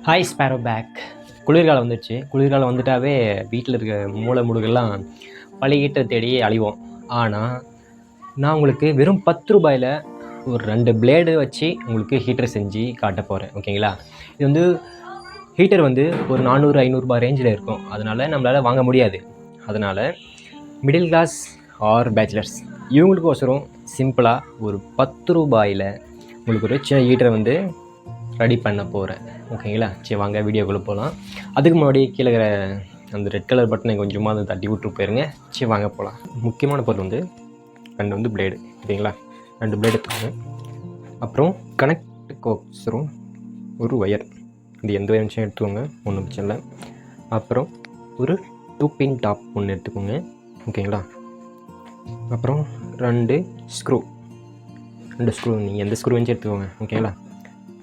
Hi Sparrow back. குளிர்காலம் வந்துடுச்சு. குளிர்காலம் வந்துட்டாவே வீட்டில் இருக்க மூளை முடுகெல்லாம் பழைய தேடி அழிவோம். ஆனால் நான் உங்களுக்கு வெறும் 10 ரூபாயில் ஒரு 2 பிளேடு வச்சு உங்களுக்கு ஹீட்டர் செஞ்சு காட்ட போகிறேன். ஓகேங்களா? இது வந்து ஹீட்டர் வந்து ஒரு 400-500 ரேஞ்சில் இருக்கும். அதனால் நம்மளால் வாங்க முடியாது. அதனால் மிடில் கிளாஸ் ஆர் பேச்சுலர்ஸ் இவங்களுக்கோசரம் சிம்பிளாக ஒரு 10 ரூபாயில் உங்களுக்கு ஒரு சின்ன ஹீட்டரை வந்து ரெடி பண்ண போகிறேன். ஓகேங்களா? சரி வாங்க வீடியோக்குள்ளே போகலாம். அதுக்கு முன்னாடி கீழே இருக்கிற அந்த ரெட் கலர் பட்டனை கொஞ்சமாக அதை தட்டி விட்டு போயிருங்க. சரி வாங்க போகலாம். முக்கியமான பொருள் வந்து 2 பிளேடு. ஓகேங்களா? 2 பிளேடு எடுத்துக்கோங்க. அப்புறம் கனெக்ட் கோசரம் ஒரு ஒயர், இது எந்த ஒயர் வச்சும் எடுத்துக்கோங்க, ஒன்றும் பிரச்சனை இல்லை. அப்புறம் ஒரு 2 பின் டாப் ஒன்று எடுத்துக்கோங்க. ஓகேங்களா? அப்புறம் 2 ஸ்க்ரூ நீங்கள் எந்த ஸ்க்ரூ வச்சு எடுத்துக்கோங்க. ஓகேங்களா?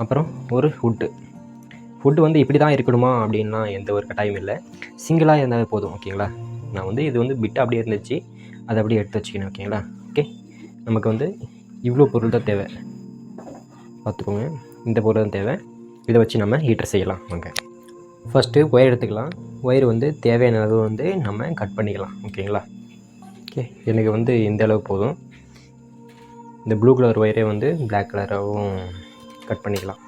அப்புறம் ஒரு ஃபுட்டு வந்து இப்படி தான் இருக்கணுமா அப்படின்னா எந்த ஒரு கட்டாயம் இல்லை, சிங்கிளாக இருந்தாலே போதும். ஓகேங்களா? நான் வந்து இது வந்து பிட்டு அப்படியே இருந்துச்சு, அதை அப்படியே எடுத்து வச்சுக்கணும். ஓகேங்களா? ஓகே, நமக்கு வந்து இவ்வளோ பொருள் தான் தேவை, பார்த்துக்கோங்க. இந்த பொருள் தான் தேவை. இதை வச்சு நம்ம ஹீட்டர் செய்யலாம். வாங்க ஃபஸ்ட்டு ஒயர் எடுத்துக்கலாம். ஒயர் வந்து தேவையான அளவு வந்து நம்ம கட் பண்ணிக்கலாம். ஓகேங்களா? ஓகே, எனக்கு வந்து இந்த அளவு போதும். இந்த ப்ளூ கலர் ஒயரே வந்து பிளாக் கலராகவும் கட் பண்ணிக்கலாம்.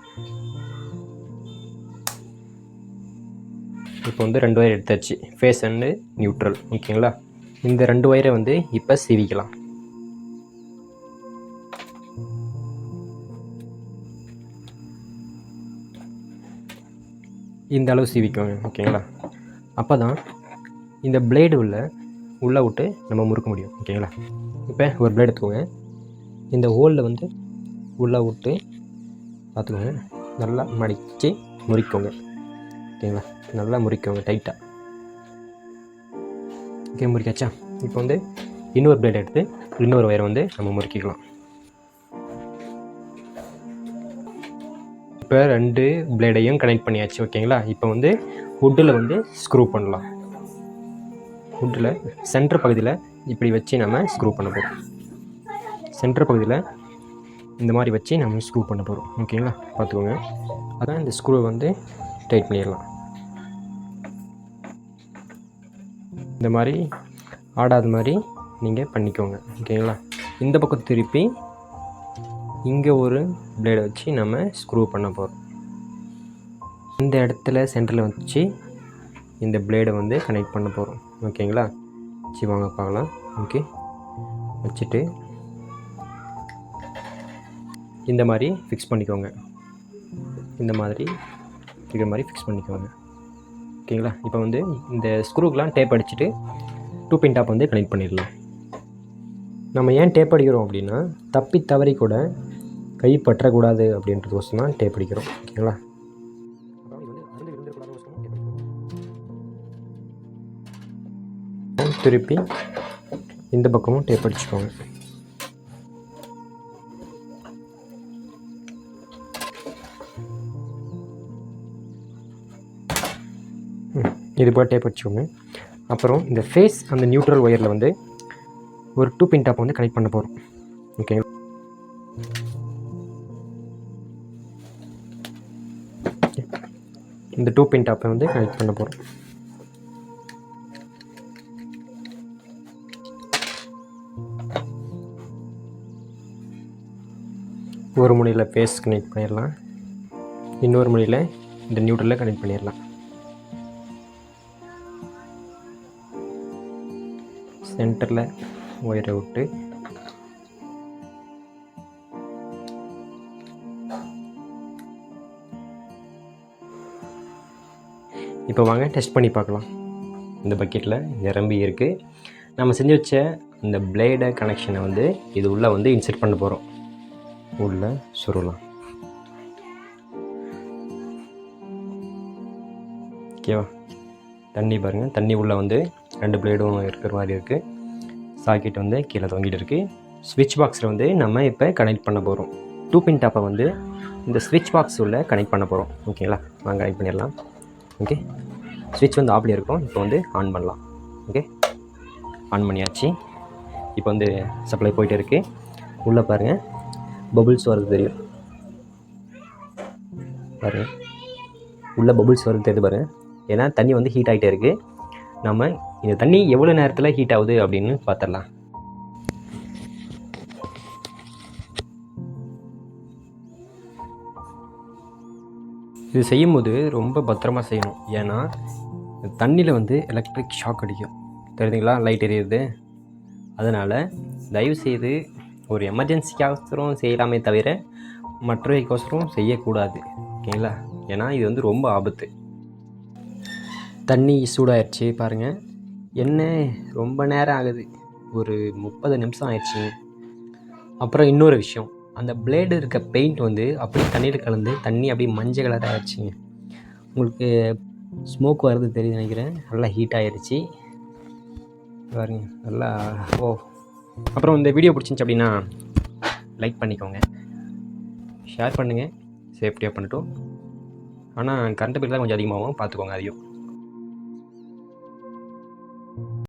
இப்போ வந்து 2 ஒயர் எடுத்தாச்சு, ஃபேஸ் அண்டு நியூட்ரல். ஓகேங்களா? இந்த 2 ஒயரை வந்து இப்போ சீவிக்கலாம். இந்த அளவு சீவிக்கோங்க. ஓகேங்களா? அப்போ தான் இந்த பிளேடு உள்ளே விட்டு நம்ம முறுக்க முடியும். ஓகேங்களா? இப்போ ஒரு பிளேடு எடுத்துக்கோங்க. இந்த ஹோலில் வந்து உள்ளே விட்டு பார்த்துக்கோங்க, நல்லா மடித்து முறிக்கோங்க. ஓகேங்களா? நல்லா முறிக்கோங்க டைட்டாக. ஓகே, முறிக்காச்சா? இப்போ வந்து இன்னொரு பிளேட் எடுத்து இன்னொரு ஒயரை வந்து நம்ம முறுக்கிக்கலாம். இப்போ 2 பிளேடையும் கனெக்ட் பண்ணியாச்சு. ஓகேங்களா? இப்போ வந்து வுட்டில் வந்து ஸ்க்ரூ பண்ணலாம். வுட்டில் சென்டர் பகுதியில் இப்படி வச்சு நம்ம ஸ்க்ரூ பண்ண போகிறோம். சென்டர் பகுதியில் இந்த மாதிரி வச்சு நம்ம ஸ்க்ரூ பண்ண போகிறோம். ஓகேங்களா? பார்த்துக்கோங்க. அதான் இந்த ஸ்க்ரூவை வந்து டைட் பண்ணிடலாம். இந்த மாதிரி ஆடாத மாதிரி நீங்கள் பண்ணிக்கோங்க. ஓகேங்களா? இந்த பக்கம் திருப்பி இங்கே ஒரு பிளேடை வச்சு நம்ம ஸ்க்ரூ பண்ண போகிறோம். இந்த இடத்துல சென்டரில் வச்சு இந்த பிளேடை வந்து கனெக்ட் பண்ண போகிறோம். ஓகேங்களா? சரி வாங்க பார்க்கலாம். ஓகே, வச்சுட்டு இந்த மாதிரி ஃபிக்ஸ் பண்ணிக்கோங்க. இந்த மாதிரி ஃபிக்ஸ் பண்ணிக்கோங்க. ஓகேங்களா? இப்போ வந்து இந்த ஸ்க்ரூக்கெலாம் டேப் அடிச்சுட்டு 2 பின் டாப் வந்து கனெக்ட் பண்ணிடலாம். நம்ம ஏன் டேப் அடிக்கிறோம் அப்படின்னா, தப்பி தவறி கூட கை பற்றக்கூடாது அப்படின்றதுக்கோசம் தான் டேப் அடிக்கிறோம். ஓகேங்களா? திருப்பி இந்த பக்கமும் டேப் அடிச்சுக்கோங்க. இது போல் டேப் வச்சுக்கோங்க. அப்புறம் இந்த ஃபேஸ் அந்த நியூட்ரல் ஒயரில் வந்து ஒரு 2 பின் டாப் வந்து கனெக்ட் பண்ண போகிறோம். ஓகே, இந்த 2 பின் டாப்பை வந்து கனெக்ட் பண்ண போகிறோம். ஒரு முனையில் ஃபேஸ் கனெக்ட் பண்ணிடலாம், இன்னொரு முனையில் இந்த நியூட்ரலில் கனெக்ட் பண்ணிடலாம். சென்டரில் ஒயரை விட்டு இப்போ வாங்க டெஸ்ட் பண்ணி பார்க்கலாம். இந்த பக்கெட்டில் நிரம்பி இருக்குது. நம்ம செஞ்சு வச்ச இந்த பிளேடை கனெக்ஷனை வந்து இது உள்ளே வந்து இன்செர்ட் பண்ண போகிறோம். உள்ளே சொருலாம். ஓகேவா? தண்ணி பாருங்கள், தண்ணி உள்ளே வந்து 2 பிளேடும் இருக்கிற மாதிரி இருக்குது. சாக்கெட் வந்து கீழே தொங்கிட்டு இருக்குது. ஸ்விட்ச் பாக்ஸில் வந்து நம்ம இப்போ கனெக்ட் பண்ண போகிறோம். 2 பின் டாப்பை வந்து இந்த ஸ்விட்ச் பாக்ஸ் உள்ள கனெக்ட் பண்ண போகிறோம். ஓகேங்களா? நாங்கள் கனெக்ட் பண்ணிடலாம். ஓகே, ஸ்விட்ச் வந்து ஆஃப்லேயே இருக்கும். இப்போ வந்து ஆன் பண்ணலாம். ஓகே, ஆன் பண்ணியாச்சு. இப்போ வந்து சப்ளை போயிட்டு இருக்குது. உள்ளே பாருங்கள், பபுள்ஸ் வரது தெரியும் பாருங்கள். உள்ள பபுள்ஸ் வருது தெரியுது பாருங்க. ஏன்னா தண்ணி வந்து ஹீட் ஆகிட்டே இருக்குது. நம்ம இந்த தண்ணி எவ்வளோ நேரத்தில் ஹீட் ஆகுது அப்படின்னு பார்த்துடலாம். இது செய்யும்போது ரொம்ப பத்திரமா செய்யணும். ஏன்னா தண்ணியில் வந்து எலக்ட்ரிக் ஷாக் அடிக்கும், தெரியுதுங்களா? லைட் எரியுது. அதனால் தயவுசெய்து ஒரு எமர்ஜென்சிக்காகசரம் செய்யலாமே தவிர மற்றவைக்கோசரம் செய்யக்கூடாது, ஓகேங்களா? ஏன்னா இது வந்து ரொம்ப ஆபத்து. தண்ணி சூடாகிடுச்சு பாருங்கள். என்ன ரொம்ப நேரம் ஆகுது, ஒரு 30 நிமிஷம் ஆயிடுச்சு. அப்புறம் இன்னொரு விஷயம், அந்த பிளேடு இருக்க பெயிண்ட் வந்து அப்படியே தண்ணியில் கலந்து தண்ணி அப்படியே மஞ்சள் கலராக ஆயிடுச்சுங்க. உங்களுக்கு ஸ்மோக் வர்றது தெரியுது நினைக்கிறேன். நல்லா ஹீட் ஆகிடுச்சு பாருங்க நல்லா. அப்புறம் இந்த வீடியோ பிடிச்சிருந்துச்சி அப்படின்னா லைக் பண்ணிக்கோங்க, ஷேர் பண்ணுங்கள், சேஃப்டியாக பண்ணட்டும். ஆனால் கரண்ட் பில் தான் கொஞ்சம் அதிகமாகும், பார்த்துக்கோங்க அதையும்.